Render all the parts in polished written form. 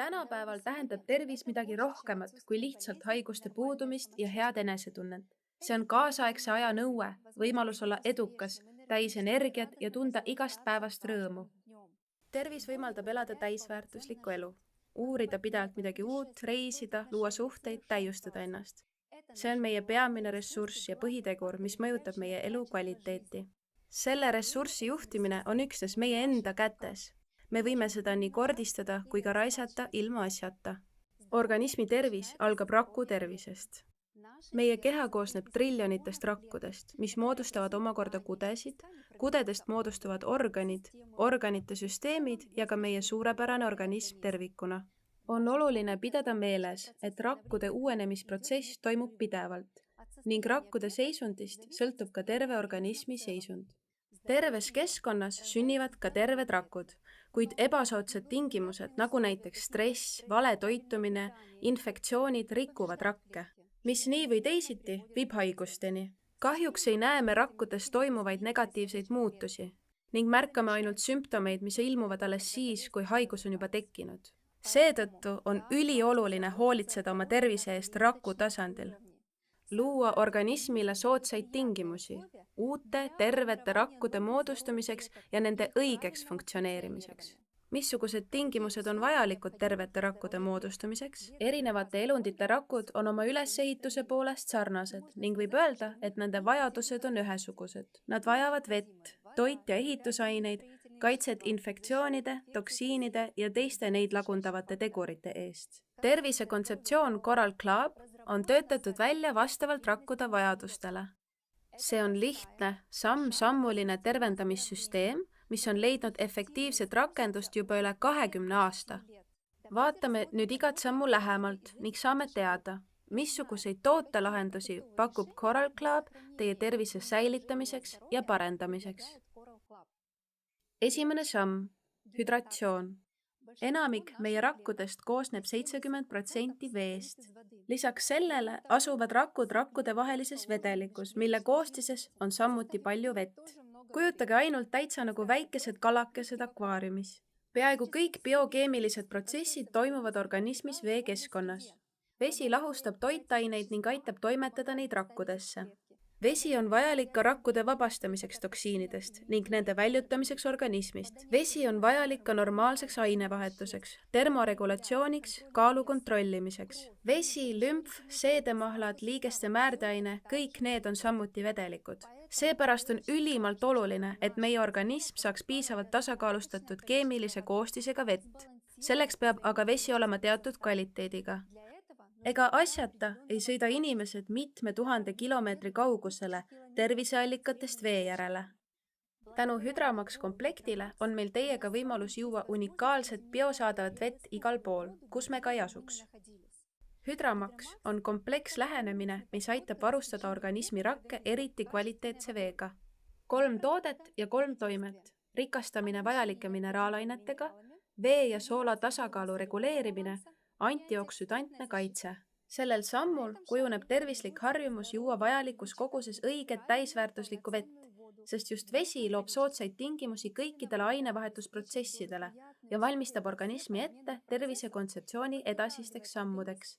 Tänapäeval tähendab tervis midagi rohkemat kui lihtsalt haiguste puudumist ja head enesetunnet. See on kaasaegse aja nõue, võimalus olla edukas, täis energiat ja tunda igast päevast rõõmu. Tervis võimaldab elada täisväärtuslikku elu, uurida pidevalt midagi uut, reisida, luua suhteid, täiustada ennast. See on meie peamine ressurss ja põhitegur, mis mõjutab meie elu kvaliteeti. Selle ressurssi juhtimine on üksnes meie enda kätes. Me võime seda nii kordistada kui ka raisata ilma asjata. Organismi tervis algab raku tervisest. Meie keha koosneb triljonitest rakkudest, mis moodustavad omakorda kudesid, kudedest moodustuvad organid, organite süsteemid ja ka meie suurepärane organism tervikuna. On oluline pidada meeles, et rakkude uuenemisprotsess toimub pidevalt ning rakkude seisundist sõltub ka terve organismi seisund. Terves keskkonnas sünnivad ka terved rakud, kuid ebasoodsad tingimused, nagu näiteks stress, vale toitumine, infektsioonid rikuvad rakke, mis nii või teisiti viib haigusteni. Kahjuks ei näe me rakkudes toimuvaid negatiivseid muutusi ning märkame ainult sümptomeid, mis ilmuvad alles siis, kui haigus on juba tekkinud. Seetõttu on ülioluline hoolitseda oma tervise eest raku tasandil. Luua organismile soodsaid tingimusi, uute tervete rakkude moodustamiseks ja nende õigeks funktsioneerimiseks. Missugused tingimused on vajalikud tervete rakkude moodustamiseks? Erinevate elundite rakud on oma ülesehituse poolest sarnased ning võib öelda, et nende vajadused on ühesugused. Nad vajavad vett, toit ja ehitusaineid, kaitset infektsioonide, toksiinide ja teiste neid lagundavate tegurite eest. Tervise kontseptsioon Coral Club on töötatud välja vastavalt rakkude vajadustele. See on lihtne, samm-sammuline tervendamissüsteem, mis on leidnud efektiivset rakendust juba üle 20 aasta. Vaatame nüüd igat sammu lähemalt ning saame teada, missuguseid tootelahendusi pakub Coral Club teie tervise säilitamiseks ja parendamiseks. Esimene samm, hüdratsioon. Enamik meie rakkudest koosneb 70% veest. Lisaks sellele asuvad rakud rakkude vahelises vedelikus, mille koostises on samuti palju vett. Kujutage ainult täitsa nagu väikesed kalakesed akvaariumis. Peaaegu kõik biokeemilised protsessid toimuvad organismis veekeskkonnas. Vesi lahustab toitaineid ning aitab toimetada neid rakkudesse. Vesi on vajalik ka rakkude vabastamiseks toksiinidest ning nende väljutamiseks organismist. Vesi on vajalik ka normaalseks ainevahetuseks, termoregulatsiooniks, kaalu kontrollimiseks. Vesi, lümf, seedemahlad, liigeste määrdeaine, kõik need on samuti vedelikud. Seepärast on ülimalt oluline, et meie organism saaks piisavalt tasakaalustatud keemilise koostisega vett. Selleks peab aga vesi olema teatud kvaliteediga. Ega asjata ei sõida inimesed mitme tuhande kilomeetri kaugusele terviseallikatest vee järele. Tänu Hydramax komplektile on meil teiega võimalus juua unikaalset biosaadavat vett igal pool, kus me ka ei asuks. Hydramax on komplekslähenemine, mis aitab varustada organismi rakke eriti kvaliteetse veega. 3 toodet ja 3 toimet, rikastamine vajalike mineraalainetega, vee ja soola tasakaalu reguleerimine, antioksüdantne kaitse. Sellel sammul kujuneb tervislik harjumus juua vajalikus koguses õiget täisväärtuslikku vett, sest just vesi loob soodsaid tingimusi kõikidele ainevahetusprotsessidele ja valmistab organismi ette tervise kontseptsiooni edasisteks sammudeks.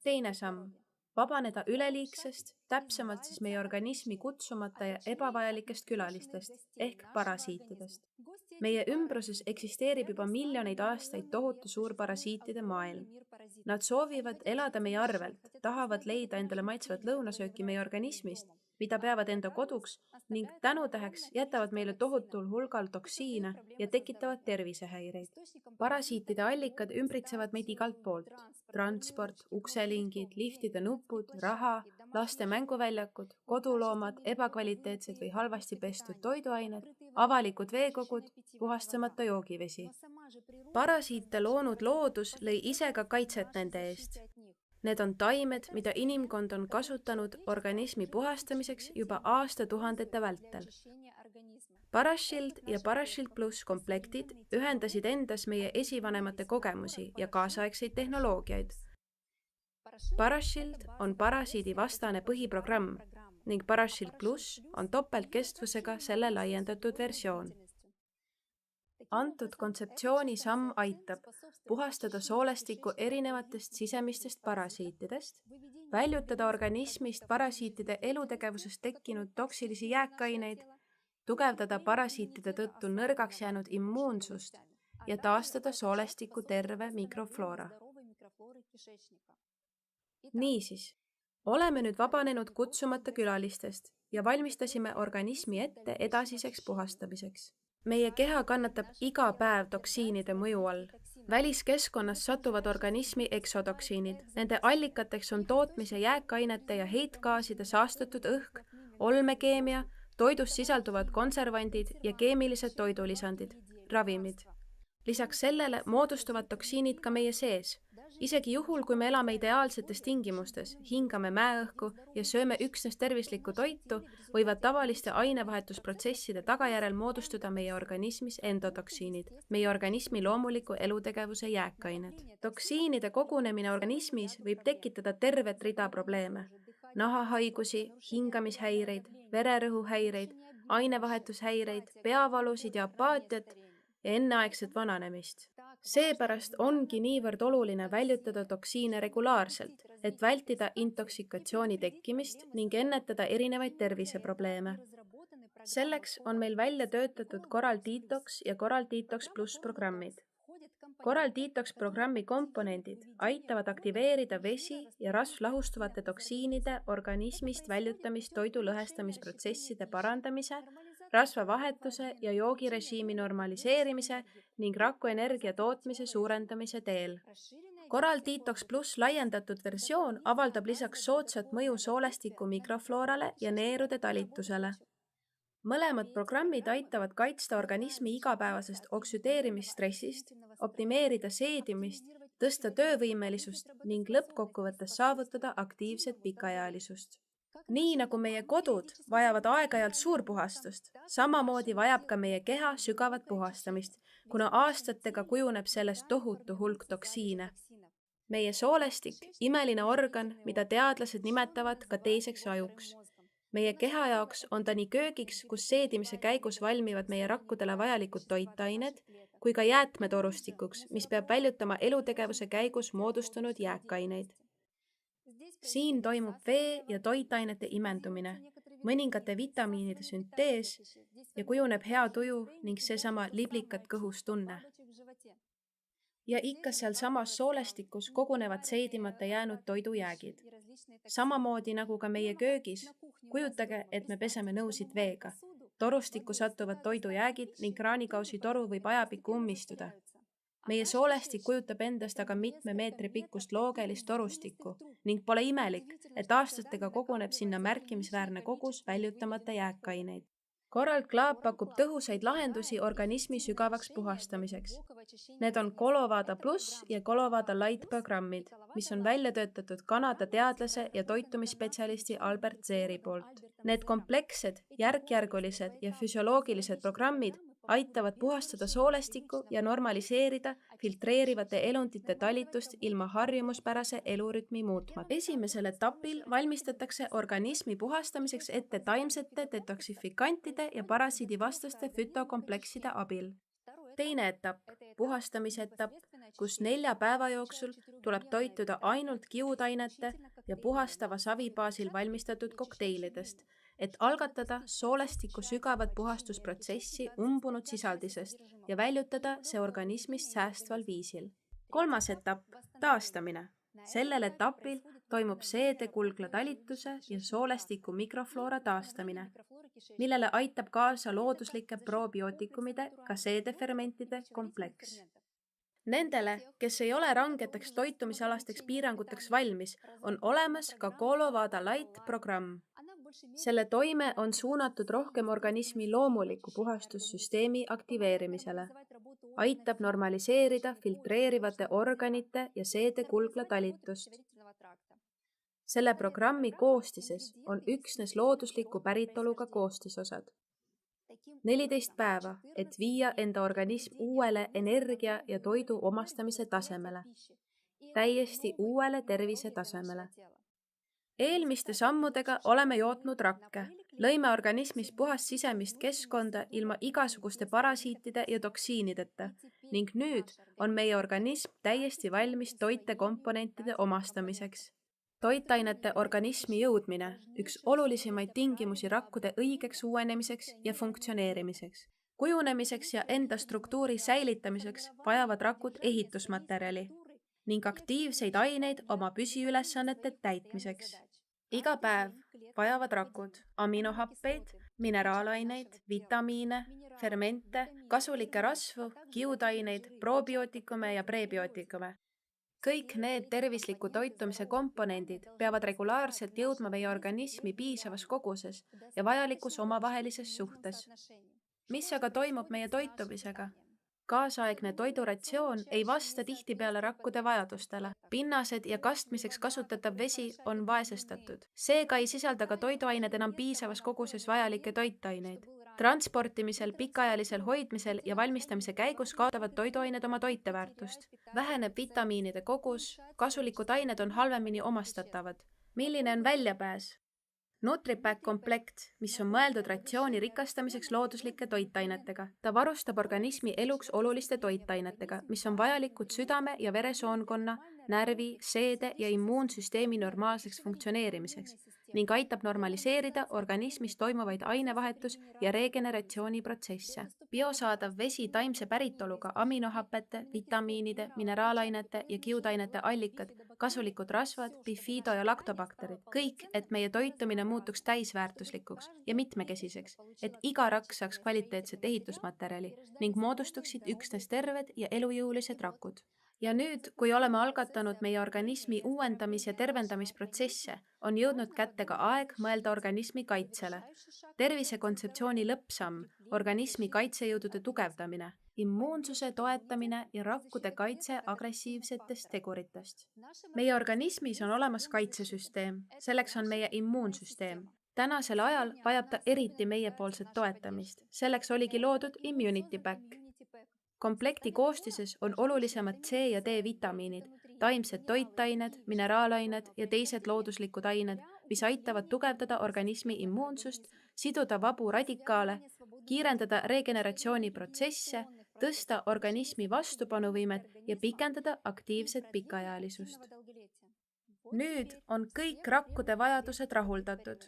Teine samm. Vabaneda üleliigsest, täpsemalt siis meie organismi kutsumata ja ebavajalikest külalistest ehk parasiitidest. Meie ümbruses eksisteerib juba miljoneid aastaid tohutu suur parasiitide maailm. Nad soovivad elada meie arvelt, tahavad leida endale maitsvat lõunasööki meie organismist, mida peavad enda koduks ning tänutäheks jätavad meile tohutul hulgal toksiine ja tekitavad tervisehäireid. Parasiitide allikad ümbritsevad meid igalt poolt. Transport, ukselingid, liftide nupud, raha, laste mänguväljakud, koduloomad, ebakvaliteetsed või halvasti pestud toiduained, avalikud veekogud, puhastamata joogivesi. Parasiite loonud loodus lõi ise ka kaitset nende eest. Need on taimed, mida inimkond on kasutanud organismi puhastamiseks juba aastatuhandete vältel. Parashield ja Parashield Plus komplektid ühendasid endas meie esivanemate kogemusi ja kaasaegseid tehnoloogiaid. Parashield on parasiidi vastane põhiprogramm ning Parashield Plus on topeltkestvusega selle laiendatud versioon. Antud kontseptsiooni samm aitab puhastada soolestikku erinevatest sisemistest parasiitidest, väljutada organismist parasiitide elutegevusest tekkinud toksilisi jääkaineid, tugevdada parasiitide tõttu nõrgaks jäänud immuunsust ja taastada soolestiku terve mikrofloora. Niisiis, oleme nüüd vabanenud kutsumata külalistest ja valmistasime organismi ette edasiseks puhastamiseks. Meie keha kannatab iga päev toksiinide mõju all. Väliskeskkonnas satuvad organismi eksotoksiinid. Nende allikateks on tootmise jääkainete ja heitgaaside saastatud õhk, olmekeemia, toidus sisalduvad konservandid ja keemilised toidulisandid, ravimid. Lisaks sellele moodustuvad toksiinid ka meie sees. Isegi juhul, kui me elame ideaalsetes tingimustes, hingame mäeõhku ja sööme üksnes tervislikku toitu, võivad tavaliste ainevahetusprotsesside tagajärjel moodustuda meie organismis endotoksiinid, meie organismi loomuliku elutegevuse jääkained. Toksiinide kogunemine organismis võib tekitada tervet rida probleeme. Nahahaigusi, hingamishäireid, vererõhuhäireid, ainevahetushäireid, peavalusid ja apaatiat ja enneaegset vananemist. Seepärast ongi niivõrd oluline väljutada toksiine regulaarselt, et vältida intoksikatsiooni tekkimist ning ennetada erinevaid terviseprobleeme. Selleks on meil välja töötatud Coral Detox ja Coral Detox Plus programmid. Coral Detox programmi komponendid aitavad aktiveerida vesi ja rasvlahustuvate toksiinide organismist väljutamist toidu lõhestamisprotsesside parandamise, rasvavahetuse ja joogirežiimi normaliseerimise ning rakuenergia tootmise suurendamise teel. Coral Detox Plus laiendatud versioon avaldab lisaks soodsat mõju soolestiku mikrofloorale ja neerude talitusele. Mõlemad programmid aitavad kaitsta organismi igapäevasest oksüdeerimisstressist, optimeerida seedimist, tõsta töövõimelisust ning lõppkokkuvõttes saavutada aktiivset pikaealisust. Nii nagu meie kodud vajavad aeg-ajalt suurpuhastust, samamoodi vajab ka meie keha sügavat puhastamist, kuna aastatega kujuneb sellest tohutu hulk toksiine. Meie soolestik, imeline organ, mida teadlased nimetavad ka teiseks ajuks. Meie keha jaoks on ta nii köögiks, kus seedimise käigus valmivad meie rakkudele vajalikud toitained, kui ka jäätmetorustikuks, mis peab väljutama elutegevuse käigus moodustunud jääkaineid. Siin toimub vee ja toitainete imendumine, mõningate vitamiinide süntees ja kujuneb hea tuju ning seesama liblikat kõhus tunne. Ja ikka seal samas soolestikus kogunevad seedimata jäänud toidujäägid. Samamoodi nagu ka meie köögis, kujutage, et me peseme nõusid veega. Torustikku satuvad toidujäägid ning kraanikausi toru võib ajapikku ummistuda. Meie soolestik kujutab endast aga mitme meetri pikkust loogelist torustikku ning pole imelik, et aastatega koguneb sinna märkimisväärne kogus väljutamata jääkaineid. Coral Club pakub tõhusaid lahendusi organismi sügavaks puhastamiseks. Need on Colovada Plus ja Colovada Light programmid, mis on välja töötatud Kanada teadlase ja toitumisspetsialisti Albert Zeeri poolt. Need komplekssed, järkjärgulised ja füsioloogilised programmid aitavad puhastada soolestikku ja normaliseerida filtreerivate elundite talitust ilma harjumuspärase elurütmi muutmata. Esimesel etapil valmistatakse organismi puhastamiseks ette taimsete detoksifikantide ja parasiidivastaste fütokompleksside abil. Teine etapp, puhastamise etapp, kus 4 päeva jooksul tuleb toituda ainult kiudainete ja puhastava savi baasil valmistatud kokteilidest, et algatada soolestiku sügavat puhastusprotsessi umbunud sisaldisest ja väljutada see organismist säästval viisil. 3. etapp, taastamine. Sellel etapil toimub seedekulgla talituse ja soolestiku mikrofloora taastamine, millele aitab kaasa looduslike probiootikumide ka seedefermentide kompleks. Nendele, kes ei ole rangeteks toitumisalasteks piiranguteks valmis, on olemas ka Colovada Light programm. Selle toime on suunatud rohkem organismi loomuliku puhastussüsteemi aktiveerimisele. Aitab normaliseerida filtreerivate organite ja seedekulgla talitust. Selle programmi koostises on üksnes loodusliku päritoluga koostisosad. 14 päeva, et viia enda organism uuele energia ja toidu omastamise tasemele. Täiesti uuele tervise tasemele. Eelmiste sammudega oleme jootnud rakke, lõime organismis puhast sisemist keskkonda ilma igasuguste parasiitide ja toksiinideta ning nüüd on meie organism täiesti valmis toitekomponentide omastamiseks. Toitainete organismi jõudmine, üks olulisemaid tingimusi rakkude õigeks uuenemiseks ja funktsioneerimiseks. Kujunemiseks ja enda struktuuri säilitamiseks vajavad rakud ehitusmaterjali ning aktiivseid aineid oma püsiülesannete täitmiseks. Iga päev vajavad rakud aminohappeid, mineraalaineid, vitamiine, fermente, kasulikke rasvu, kiudaineid, probiootikume ja prebiootikume. Kõik need tervisliku toitumise komponendid peavad regulaarselt jõudma meie organismi piisavas koguses ja vajalikus omavahelises suhtes. Mis aga toimub meie toitumisega? Kaasaegne toiduratsioon ei vasta tihtipeale rakkude vajadustele. Pinnased ja kastmiseks kasutatav vesi on vaesestatud. Seega ei sisalda ka toiduained enam piisavas koguses vajalikke toitaineid. Transportimisel, pikaajalisel hoidmisel ja valmistamise käigus kaotavad toiduained oma toiteväärtust. Väheneb vitamiinide kogus, kasulikud ained on halvemini omastatavad. Milline on väljapääs? Nutripack komplekt, mis on mõeldud ratsiooni rikastamiseks looduslike toitainetega. Ta varustab organismi eluks oluliste toitainetega, mis on vajalikud südame- ja veresoonkonna, närvi, seede ja immuunsüsteemi normaalseks funktsioneerimiseks ning aitab normaliseerida organismis toimuvaid ainevahetus- ja regeneratsiooniprotsesse. Biosaadav vesi taimse päritoluga aminohapete, vitamiinide, mineraalainete ja kiudainete allikad, kasulikud rasvad, bifido ja laktobakterid. Kõik, et meie toitumine muutuks täisväärtuslikuks ja mitmekesiseks, et iga rakk saaks kvaliteetset ehitusmaterjali ning moodustuksid üksnes terved ja elujõulised rakud. Ja nüüd, kui oleme algatanud meie organismi uuendamis- ja tervendamisprotsesse, on jõudnud kätte ka aeg mõelda organismi kaitsele. Tervise kontseptsiooni lõppsamm, organismi kaitsejõudude tugevdamine, immuunsuse toetamine ja rakkude kaitse agressiivsetest teguritest. Meie organismis on olemas kaitsesüsteem, selleks on meie immuunsüsteem. Tänasel ajal vajab ta eriti meiepoolset toetamist, selleks oligi loodud Immunity Pack. Komplekti koostises on olulisemad C ja D vitamiinid, taimsed toitained, mineraalained ja teised looduslikud ained, mis aitavad tugevdada organismi immuunsust, siduda vabu radikaale, kiirendada regeneratsiooniprotsesse, tõsta organismi vastupanuvõimet ja pikendada aktiivset pikaealisust. Nüüd on kõik rakkude vajadused rahuldatud.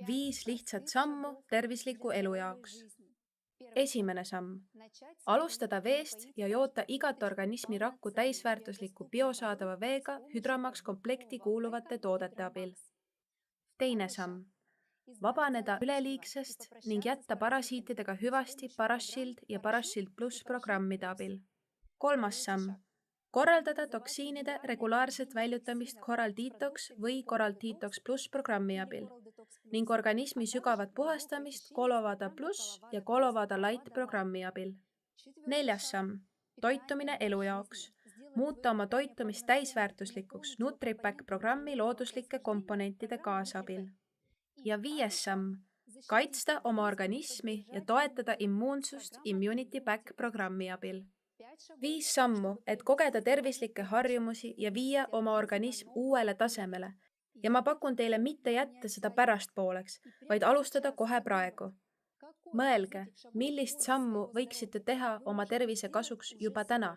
5 lihtsat sammu tervisliku elu jaoks. Esimene samm. Alustada veest ja joota igat organismi rakku täisväärtusliku biosaadava veega Hydromax komplekti kuuluvate toodete abil. Teine samm. Vabaneda üleliigsest ning jätta parasiitidega hüvasti Parashield ja Parashield Plus programmide abil. Kolmas samm. Korraldada toksiinide regulaarset väljutamist Coral Detox või Coral Detox Plus programmi abil ning organismi sügavat puhastamist Colovada Plus ja Colovada Light programmi abil. Neljas samm. Toitumine elu jaoks. Muuta oma toitumist täisväärtuslikuks Nutripack programmi looduslike komponentide kaasabil. Ja 5. samm. Kaitsta oma organismi ja toetada immuunsust Immunity Pack programmi abil. 5 sammu, et kogeda tervislikke harjumusi ja viia oma organism uuele tasemele. Ja ma pakun teile mitte jätta seda pärastpooleks, vaid alustada kohe praegu. Mõelge, millist sammu võiksite teha oma tervise kasuks juba täna.